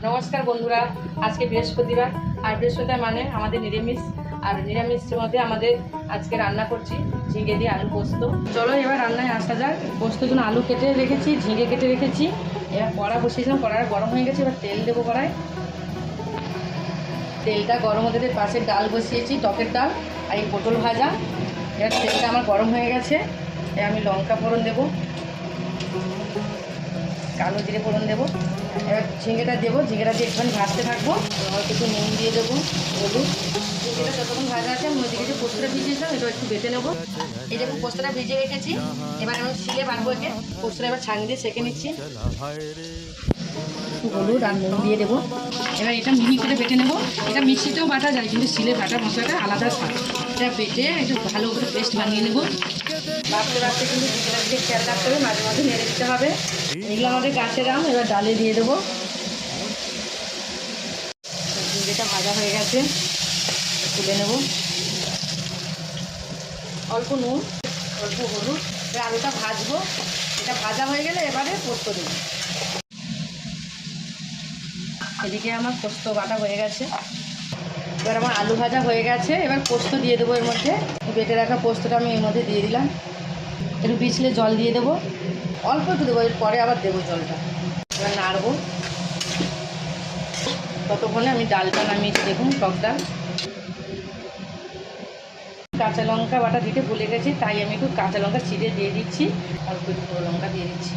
নমস্কার বন্ধুরা, আজকে বৃহস্পতিবার আর বৃহস্পতিবার মানে আমাদের নিরামিষ। আর নিরামিষের মধ্যে আমাদের আজকে রান্না করছি ঝিঙে দিয়ে আলু পোস্ত। চলো এবার রান্নায় আসা যাক। পোস্তর জন্য আলু কেটে রেখেছি, ঝিঙে কেটে রেখেছি। এবার কড়া বসিয়েছিলাম, কড়াটা গরম হয়ে গেছে। এবার তেল দেবো কড়ায়। তেলটা গরম হতে পাশে ডাল বসিয়েছি, টকের ডাল আর এই পটল ভাজা। এবার তেলটা আমার গরম হয়ে গেছে। এবার আমি লঙ্কা ফোড়ন দেবো, কালো জিরে ফোড়ন দেবো। এবার ঝিঙেটা দেবো, ঝিঙেটা দিয়ে একটুখানি ভাজতে থাকবো। অল্প একটু নুন দিয়ে দেবো, হলুদ। ঝিঙেটা যতক্ষণ ভাজা আছে আমি ওইদিকে যে পোস্তটা ভিজিয়েছিলাম এটা একটু বেটে নেবো। এই দেখুন পোস্তটা ভিজিয়ে রেখেছি। এবার আমি শিলে বাটবো একে। পোস্তটা এবার ছাঁক দিয়ে সেঁকে নিচ্ছি। একটু হলুদ আর নুন দিয়ে দেবো। এবার এটা মিহি করে বেটে নেবো। এটা মিক্সিতেও বাটা যায়, কিন্তু শিলে বাটা মশলাটা আলাদা স্বাদ। এটা বেটে একটু ভালো করে পেস্ট বানিয়ে নেবো। বাড়তে বাড়তে কিন্তু ঝিঙেটার দিকে খেয়াল রাখতে হবে, মাঝে মাঝে নেড়ে দিতে হবে। এগুলো আমাদের গাছের আম, এবার ডালে দিয়ে দেবো। ঝিঙেটা ভাজা হয়ে গেছে, তুলে নেব। অল্প নুন, অল্প হলুদ। এবার আলুটা ভাজবো। এটা ভাজা হয়ে গেলে এবারে পোস্ত দেবো। এদিকে আমার পোস্ত বাটা হয়ে গেছে। এবার আমার আলু ভাজা হয়ে গেছে। এবার পোস্ত দিয়ে দেবো এর মধ্যে। বেটে রাখা পোস্তটা আমি এর মধ্যে দিয়ে দিলাম। একটু বিছলে জল দিয়ে দেবো, অল্প একটু দেবো, এর পরে আবার দেবো জলটা। এবার নাড়বো। ততক্ষণে আমি ডালটা নামিয়েছি, দেখুন টক ডাল। কাঁচা লঙ্কা বাটা দিতে ভুলে গেছি, তাই আমি একটু কাঁচা লঙ্কা চিড়ে দিয়ে দিচ্ছি। অল্প একটু গুঁড়ো লঙ্কা দিয়ে দিচ্ছি।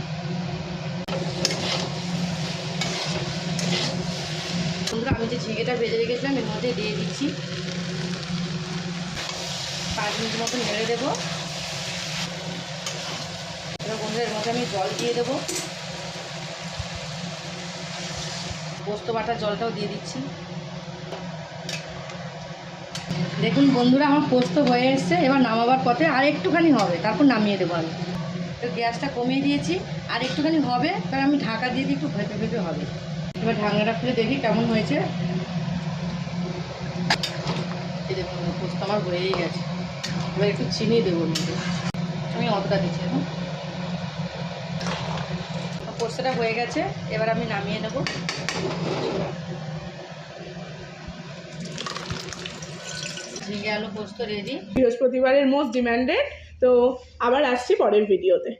বন্ধুরা, আমি যে ঝিঙেটা ভেজে রেখেছিলাম এর মধ্যে দিয়ে দিচ্ছি। 5 মিনিট মতো নেড়ে দেবো। এবার বন্ধুরা এর মধ্যে আমি জল দিয়ে দেবো। পোস্ত বাটার জলটাও দিয়ে দিচ্ছি। দেখুন বন্ধুরা, আমার পোস্ত হয়ে এসছে। এবার নামাবার পথে আর একটুখানি হবে, তারপর নামিয়ে দেবো আমি। তো গ্যাসটা কমিয়ে দিয়েছি, আর একটুখানি হবে, তার আমি ঢাকা দিয়ে দিই, একটু ভেপে ভেপে হবে। এবার ঢাকনাটা খুলে দেখি কেমন হয়েছে। এই দেখুন পোস্ত আমার হয়েই গেছে। এবার একটু চিনি দেবো মধ্যে, আমি অতটা দিচ্ছি। এখন পোস্তটা হয়ে গেছে, এবার আমি নামিয়ে নেব। ঝিঙে আলু পোস্ত রেডি। বৃহস্পতিবারের মোস্ট ডিমান্ডেড। তো আবার আসছি পরের ভিডিওতে।